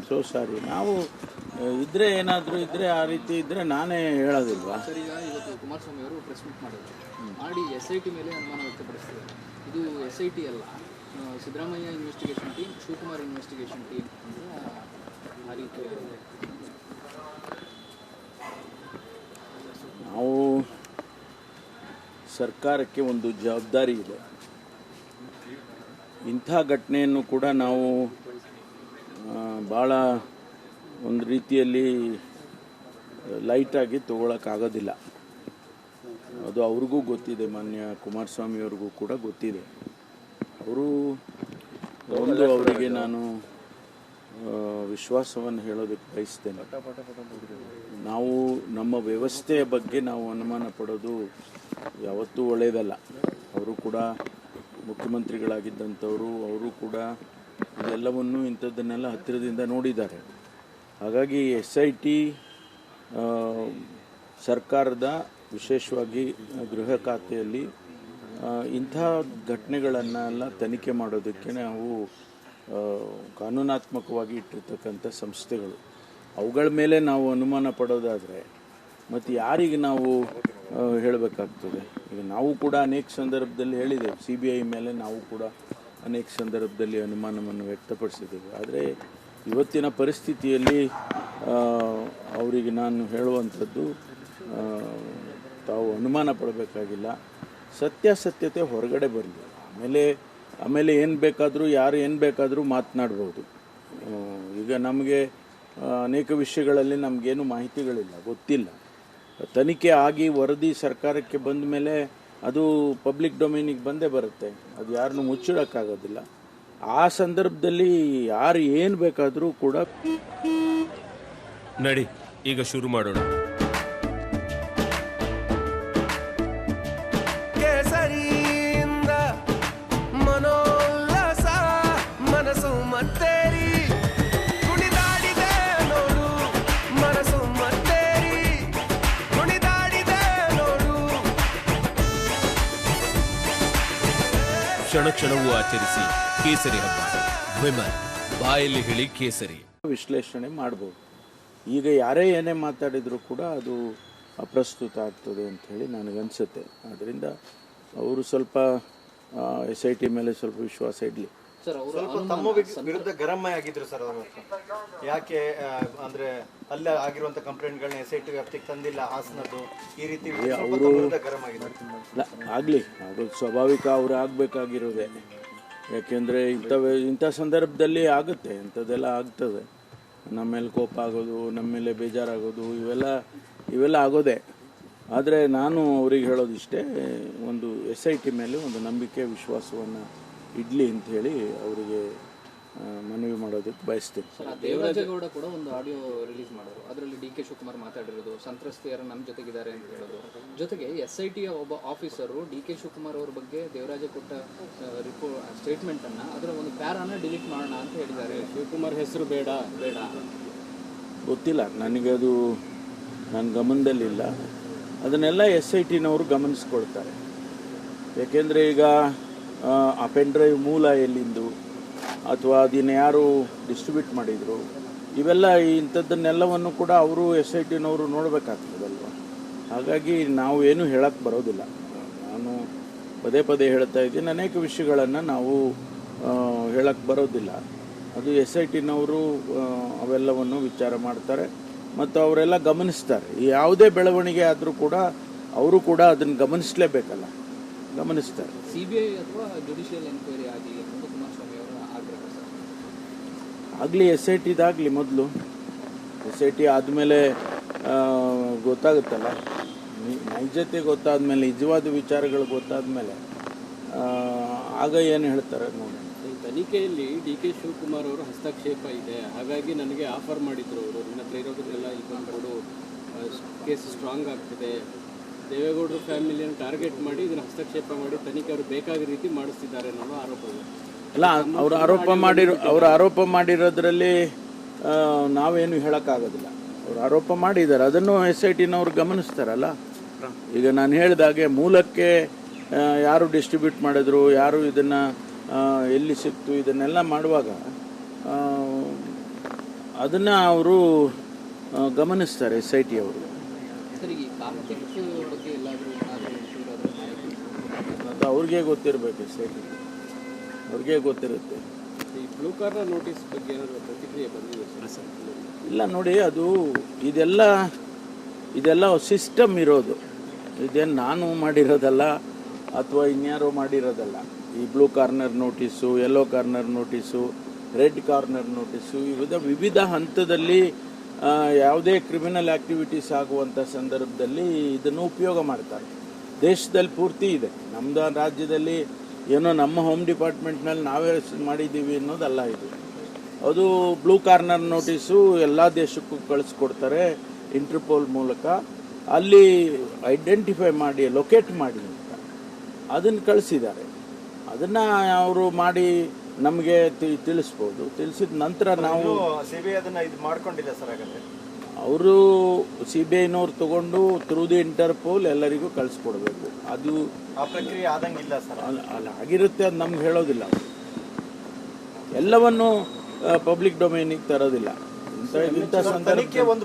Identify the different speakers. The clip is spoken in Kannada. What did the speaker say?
Speaker 1: So sorry. ನಾವು ಇದ್ರೆ ಏನಾದರೂ ಇದ್ರೆ ಆ ರೀತಿ ಇದ್ರೆ ನಾನೇ ಹೇಳೋದಿಲ್ವಾ?
Speaker 2: ಸರ್, ಈಗ ಇವತ್ತು ಕುಮಾರಸ್ವಾಮಿ ಅವರು ಪ್ರೆಸ್ ಮೀಟ್ ಮಾಡಿದ್ರು, ಮಾಡಿ SIT ಮೇಲೆ ಅನುಮಾನ ವ್ಯಕ್ತಪಡಿಸ್ತಿದ್ದಾರೆ. ಇದು SIT ಅಲ್ಲ, Siddaramaiah investigation team, Shivakumar investigation team ಅಂತ ಆ ರೀತಿ.
Speaker 1: ನಾವು ಸರ್ಕಾರಕ್ಕೆ ಒಂದು ಜವಾಬ್ದಾರಿ ಇದೆ. ಇಂಥ ಘಟನೆಯನ್ನು ಕೂಡ ನಾವು ಭಾಳ ಒಂದು ರೀತಿಯಲ್ಲಿ ಲೈಟಾಗಿ ತಗೊಳ್ಳೋಕ್ಕಾಗೋದಿಲ್ಲ. ಅದು ಅವ್ರಿಗೂ ಗೊತ್ತಿದೆ, ಮಾನ್ಯ ಕುಮಾರಸ್ವಾಮಿಯವ್ರಿಗೂ ಕೂಡ ಗೊತ್ತಿದೆ. ಅವರಿಗೆ ನಾನು ವಿಶ್ವಾಸವನ್ನು ಹೇಳೋದಕ್ಕೆ ಬಯಸ್ತೇನೆ. ನಾವು ನಮ್ಮ ವ್ಯವಸ್ಥೆಯ ಬಗ್ಗೆ ನಾವು ಅನುಮಾನ ಪಡೋದು ಯಾವತ್ತೂ ಒಳ್ಳೆಯದಲ್ಲ. ಅವರು ಕೂಡ ಮುಖ್ಯಮಂತ್ರಿಗಳಾಗಿದ್ದಂಥವರು, ಅವರು ಕೂಡ ಇದೆಲ್ಲವನ್ನು ಇಂಥದ್ದನ್ನೆಲ್ಲ ಹತ್ತಿರದಿಂದ ನೋಡಿದ್ದಾರೆ. ಹಾಗಾಗಿ SIT ಸರ್ಕಾರದ ವಿಶೇಷವಾಗಿ ಗೃಹ ಖಾತೆಯಲ್ಲಿ ಇಂಥ ಘಟನೆಗಳನ್ನೆಲ್ಲ ತನಿಖೆ ಮಾಡೋದಕ್ಕೆ ನಾವು ಕಾನೂನಾತ್ಮಕವಾಗಿ ಇಟ್ಟಿರ್ತಕ್ಕಂಥ ಸಂಸ್ಥೆಗಳು. ಅವುಗಳ ಮೇಲೆ ನಾವು ಅನುಮಾನ ಪಡೋದಾದರೆ ಮತ್ತು ಯಾರಿಗೆ ನಾವು ಹೇಳಬೇಕಾಗ್ತದೆ? ಈಗ ನಾವು ಕೂಡ ಅನೇಕ ಸಂದರ್ಭದಲ್ಲಿ ಹೇಳಿದ್ದೇವೆ, CBI ಮೇಲೆ ನಾವು ಕೂಡ ಅನೇಕ ಸಂದರ್ಭದಲ್ಲಿ ಅನುಮಾನವನ್ನು ವ್ಯಕ್ತಪಡಿಸಿದ್ದೇವೆ. ಆದರೆ ಇವತ್ತಿನ ಪರಿಸ್ಥಿತಿಯಲ್ಲಿ ಅವರಿಗೆ ನಾನು ಹೇಳುವಂಥದ್ದು, ತಾವು ಅನುಮಾನ ಪಡಬೇಕಾಗಿಲ್ಲ, ಸತ್ಯಾಸತ್ಯತೆ ಹೊರಗಡೆ ಬರಲಿ. ಆಮೇಲೆ ಏನು ಬೇಕಾದರೂ ಯಾರು ಏನು ಬೇಕಾದರೂ ಮಾತನಾಡ್ಬೋದು. ಈಗ ನಮಗೆ ಅನೇಕ ವಿಷಯಗಳಲ್ಲಿ ನಮಗೇನು ಮಾಹಿತಿಗಳಿಲ್ಲ, ಗೊತ್ತಿಲ್ಲ. ತನಿಖೆ ಆಗಿ ವರದಿ ಸರ್ಕಾರಕ್ಕೆ ಬಂದ ಮೇಲೆ ಅದು ಪಬ್ಲಿಕ್ ಡೊಮೇನಿಗೆ ಬಂದೇ ಬರುತ್ತೆ. ಅದು ಯಾರನ್ನು ಮುಚ್ಚಿಡೋಕ್ಕಾಗೋದಿಲ್ಲ. ಆ ಸಂದರ್ಭದಲ್ಲಿ ಯಾರು ಏನು ಬೇಕಾದರೂ ಕೂಡ
Speaker 3: ನಡಿ ಈಗ ಶುರು ಮಾಡೋಣ. ಕೇಸರಿಯಿಂದ ಮನೋಲ್ಲಾಸ ಮನಸ್ಸು ಮತ್ತೇರಿ ಕುಣಿದಾಡಿದೆ ನೋಡು, ಮನಸ್ಸು ಮತ್ತೇರಿ ಕುಣಿದಾಡಿದೆ ನೋಡು. ಕ್ಷಣ ಕ್ಷಣವೂ ಆಚರಿಸಿ ಕೇಸರಿ ಹಬ್ಬ. ವಿಮಲ್ ಬಾಯಲ್ಲಿ ಹೇಳಿ ಕೇಸರಿ.
Speaker 1: ವಿಶ್ಲೇಷಣೆ ಮಾಡ್ಬೋದು. ಈಗ ಯಾರೇ ಏನೇ ಮಾತಾಡಿದರೂ ಕೂಡ ಅದು ಅಪ್ರಸ್ತುತ ಆಗ್ತದೆ ಅಂತ ಹೇಳಿ ನನಗನ್ಸುತ್ತೆ. ಆದ್ದರಿಂದ ಅವರು ಸ್ವಲ್ಪ SIT ಮೇಲೆ ಸ್ವಲ್ಪ ವಿಶ್ವಾಸ ಇಡಲಿ.
Speaker 4: ಸ್ವಲ್ಪ ತಮ್ಮ ವಿರುದ್ಧ ಗರಂ ಆಗಿದ್ರು ಸರ್ ಅವರು. ಯಾಕೆ ಅಂದ್ರೆ ಅಲ್ಲೇ ಆಗಿರುವಂತ ಕಂಪ್ಲೇಂಟ್ಗಳನ್ನ SIT ವ್ಯಾಪ್ತಿಗೆ ತಂದಿಲ್ಲ ಹಾಸನದ್ದು, ಈ ರೀತಿ
Speaker 1: ಅವರು
Speaker 4: ಗರಂ ಆಗಿದ್ರು.
Speaker 1: ಆಗಲಿ, ಅದು ಸ್ವಾಭಾವಿಕ, ಅವರು ಆಗಬೇಕಾಗಿರೋದೆ. ಯಾಕೆಂದರೆ ಇಂಥ ಸಂದರ್ಭದಲ್ಲಿ ಆಗುತ್ತೆ, ಇಂಥದ್ದೆಲ್ಲ ಆಗ್ತದೆ. ನಮ್ಮ ಮೇಲೆ ಕೋಪ ಆಗೋದು, ನಮ್ಮ ಮೇಲೆ ಬೇಜಾರಾಗೋದು, ಇವೆಲ್ಲ ಆಗೋದೆ. ಆದರೆ ನಾನು ಅವ್ರಿಗೆ ಹೇಳೋದಿಷ್ಟೇ, ಒಂದು SIT ಮೇಲೆ ಒಂದು ನಂಬಿಕೆ ವಿಶ್ವಾಸವನ್ನು ಇಡ್ಲಿ ಅಂತ ಹೇಳಿ ಅವರಿಗೆ ಮನವಿ ಮಾಡೋದಕ್ಕೆ ಬಯಸ್ತೇನೆ.
Speaker 2: ದೇವರಾಜೇಗೌಡ ಕೂಡ ಒಂದು ಆಡಿಯೋ ರಿಲೀಸ್ ಮಾಡಿದ್ರು. ಅದರಲ್ಲಿ DK ಶಿವಕುಮಾರ್ ಮಾತಾಡಿರೋದು, ಸಂತ್ರಸ್ತೆಯರು ನಮ್ಮ ಜೊತೆಗಿದ್ದಾರೆ ಅಂತ ಹೇಳೋದು. ಜೊತೆಗೆ SIT ಒಬ್ಬ ಆಫೀಸರು DK ಶಿವಕುಮಾರ್ ಅವ್ರ ಬಗ್ಗೆ ದೇವರಾಜ ಕೊಟ್ಟ ಸ್ಟೇಟ್ಮೆಂಟ್ ಅನ್ನ ಅದರ ಒಂದು ಪ್ಯಾರಾನ ಡಿಲೀಟ್ ಮಾಡೋಣ ಅಂತ ಹೇಳಿದ್ದಾರೆ. ಶಿವಕುಮಾರ್ ಹೆಸರು ಬೇಡ
Speaker 1: ಗೊತ್ತಿಲ್ಲ ನನಗೆ, ಅದು ನನ್ನ ಗಮನದಲ್ಲಿಲ್ಲ. ಅದನ್ನೆಲ್ಲ SITನವರು ಗಮನಿಸ್ಕೊಳ್ತಾರೆ. ಯಾಕೆಂದರೆ ಈಗ ಆ ಪೆನ್ ಡ್ರೈವ್ ಮೂಲ ಎಲ್ಲಿಂದು, ಅಥವಾ ಅದನ್ನು ಯಾರು ಡಿಸ್ಟ್ರಿಬ್ಯೂಟ್ ಮಾಡಿದರು, ಇವೆಲ್ಲ ಇಂಥದ್ದನ್ನೆಲ್ಲವನ್ನು ಕೂಡ ಅವರು SITನವರು ನೋಡಬೇಕಾಗ್ತದಲ್ವ. ಹಾಗಾಗಿ ನಾವು ಏನೂ ಹೇಳಕ್ಕೆ ಬರೋದಿಲ್ಲ. ನಾನು ಪದೇ ಹೇಳ್ತಾ ಇದ್ದೀನಿ, ಅನೇಕ ವಿಷಯಗಳನ್ನು ನಾವು ಹೇಳಕ್ಕೆ ಬರೋದಿಲ್ಲ. ಅದು SITನವರು ಅವೆಲ್ಲವನ್ನು ವಿಚಾರ ಮಾಡ್ತಾರೆ ಮತ್ತು ಅವರೆಲ್ಲ ಗಮನಿಸ್ತಾರೆ. ಯಾವುದೇ ಬೆಳವಣಿಗೆ ಆದರೂ ಕೂಡ ಅವರು ಕೂಡ ಅದನ್ನು ಗಮನಿಸಲೇಬೇಕಲ್ಲ, ಗಮನಿಸ್ತಾರೆ.
Speaker 2: CBI ಅಥವಾ ಜುಡಿಷಿಯಲ್ ಎನ್ಕ್ವೈರಿ ಆಗಿ ಕುಮಾರಸ್ವಾಮಿ ಅವರ ಆಗ್ರಹ
Speaker 1: ಆಗಲಿ, SITದಾಗಲಿ ಮೊದಲು. SIT ಆದಮೇಲೆ ಗೊತ್ತಾಗುತ್ತಲ್ಲ, ನೈಜತೆ ಗೊತ್ತಾದ್ಮೇಲೆ, ನಿಜವಾದ ವಿಚಾರಗಳು ಗೊತ್ತಾದ್ಮೇಲೆ ಆಗ ಏನು ಹೇಳ್ತಾರೆ ನೋಡಿ.
Speaker 5: ತನಿಖೆಯಲ್ಲಿ DK ಶಿವಕುಮಾರ್ ಅವರ ಹಸ್ತಕ್ಷೇಪ ಇದೆ, ಹಾಗಾಗಿ ನನಗೆ ಆಫರ್ ಮಾಡಿದ್ರು ಅವರು, ನನ್ನ ಹತ್ರ ಇರೋದನ್ನೆಲ್ಲ ಇಲ್ಲಿ ಬಂದ್ಕೊಂಡು ಕೇಸ್ ಸ್ಟ್ರಾಂಗ್ ಆಗ್ತದೆ, ದೇವೇಗೌಡರ ಫ್ಯಾಮಿಲಿಯನ್ನು ಟಾರ್ಗೆಟ್ ಮಾಡಿ ಇದನ್ನು ಹಸ್ತಕ್ಷೇಪ ಮಾಡಿ ತನಿಖೆ ಅವರು ಬೇಕಾದ ರೀತಿ ಮಾಡಿಸ್ತಿದ್ದಾರೆ ಅನ್ನೋ ಆರೋಪ ಇದೆ.
Speaker 1: ಅಲ್ಲ, ಅವರು ಆರೋಪ ಮಾಡಿರೋದ್ರಲ್ಲಿ ನಾವೇನು ಹೇಳೋಕ್ಕಾಗೋದಿಲ್ಲ. ಅವರು ಆರೋಪ ಮಾಡಿದ್ದಾರೆ, ಅದನ್ನು SITನವ್ರು ಗಮನಿಸ್ತಾರಲ್ಲ. ಈಗ ನಾನು ಹೇಳಿದಾಗೆ ಮೂಲಕ್ಕೆ ಯಾರು ಡಿಸ್ಟ್ರಿಬ್ಯೂಟ್ ಮಾಡಿದ್ರು, ಯಾರು ಇದನ್ನು ಎಲ್ಲಿ ಸಿಕ್ತು, ಇದನ್ನೆಲ್ಲ ಮಾಡುವಾಗ ಅದನ್ನು ಅವರು ಗಮನಿಸ್ತಾರೆ SIT ಅವರು.
Speaker 2: ಸರ್, ಈ ಕಾರ್ತಿಕ್ ಬಗ್ಗೆ ಎಲ್ಲಾದರೂ ಏನಾದರೂ ಒಂಚೂರಾದರೂ ಮಾಹಿತಿ?
Speaker 1: ಅದು ಅವ್ರಿಗೆ ಗೊತ್ತಿರಬೇಕು, SIT ಅವ್ರಿಗೆ ಗೊತ್ತಿರುತ್ತೆ.
Speaker 5: ಈ ಬ್ಲೂ ಕಾರ್ನರ್ ನೋಟಿಸ್ ಬಗ್ಗೆ ಏನಾದರೂ ಪ್ರತಿಕ್ರಿಯೆ ಬಂದಿದೆ ಸರ್?
Speaker 1: ಇಲ್ಲ ನೋಡಿ, ಅದು ಇದೆಲ್ಲ ಸಿಸ್ಟಮ್ ಇರೋದು, ಇದೇನು ನಾನು ಮಾಡಿರೋದಲ್ಲ ಅಥವಾ ಇನ್ಯಾರೋ ಮಾಡಿರೋದಲ್ಲ. ಈ blue corner notice, yellow corner notice, red corner notice, ವಿವಿಧ ಹಂತದಲ್ಲಿ ಯಾವುದೇ ಕ್ರಿಮಿನಲ್ ಆ್ಯಕ್ಟಿವಿಟೀಸ್ ಆಗುವಂಥ ಸಂದರ್ಭದಲ್ಲಿ ಇದನ್ನು ಉಪಯೋಗ ಮಾಡ್ತಾರೆ. ದೇಶದಲ್ಲಿ ಪೂರ್ತಿ ಇದೆ, ನಮ್ಮದು ರಾಜ್ಯದಲ್ಲಿ ಏನೋ ನಮ್ಮ ಹೋಮ್ ಡಿಪಾರ್ಟ್ಮೆಂಟ್ನಲ್ಲಿ ನಾವೇ ಮಾಡಿದ್ದೀವಿ ಅನ್ನೋದಲ್ಲ ಇದು. ಅದು ಬ್ಲೂ ಕಾರ್ನರ್ ನೋಟಿಸು ಎಲ್ಲ ದೇಶಕ್ಕೂ ಕಳಿಸ್ಕೊಡ್ತಾರೆ ಇಂಟರ್ಪೋಲ್ ಮೂಲಕ. ಅಲ್ಲಿ ಐಡೆಂಟಿಫೈ ಮಾಡಿ, ಲೊಕೇಟ್ ಮಾಡಿ ಅಂತ ಅದನ್ನು ಕಳಿಸಿದ್ದಾರೆ. ಅದನ್ನು ಅವರು ಮಾಡಿ ನಮಗೆ ತಿಳಿಸ್ಬೋದು. ತಿಳಿಸಿದ ನಂತರ ನಾವು
Speaker 4: CBI ಅದನ್ನ ಇದು ಮಾಡ್ಕೊಂಡಿಲ್ಲ ಸರ್. ಹಾಗಾದ್ರೆ
Speaker 1: ಅವರು CBIನವ್ರು ತಗೊಂಡು ಥ್ರೂ ದಿ ಇಂಟರ್ಪೋಲ್ ಎಲ್ಲರಿಗೂ ಕಳಿಸ್ಕೊಡ್ಬೇಕು. ಅದು
Speaker 4: ಆ ಪ್ರಕ್ರಿಯೆ ಆದಂಗಿಲ್ಲ ಸರ್.
Speaker 1: ಅಲ್ಲಿ ಆಗಿರುತ್ತೆ, ಅದು ನಮ್ಗೆ ಹೇಳೋದಿಲ್ಲ. ಎಲ್ಲವನ್ನು ಪಬ್ಲಿಕ್ ಡೊಮೇನಿಗೆ ತರೋದಿಲ್ಲ ಇಂಥ ಸಂದರ್ಭ.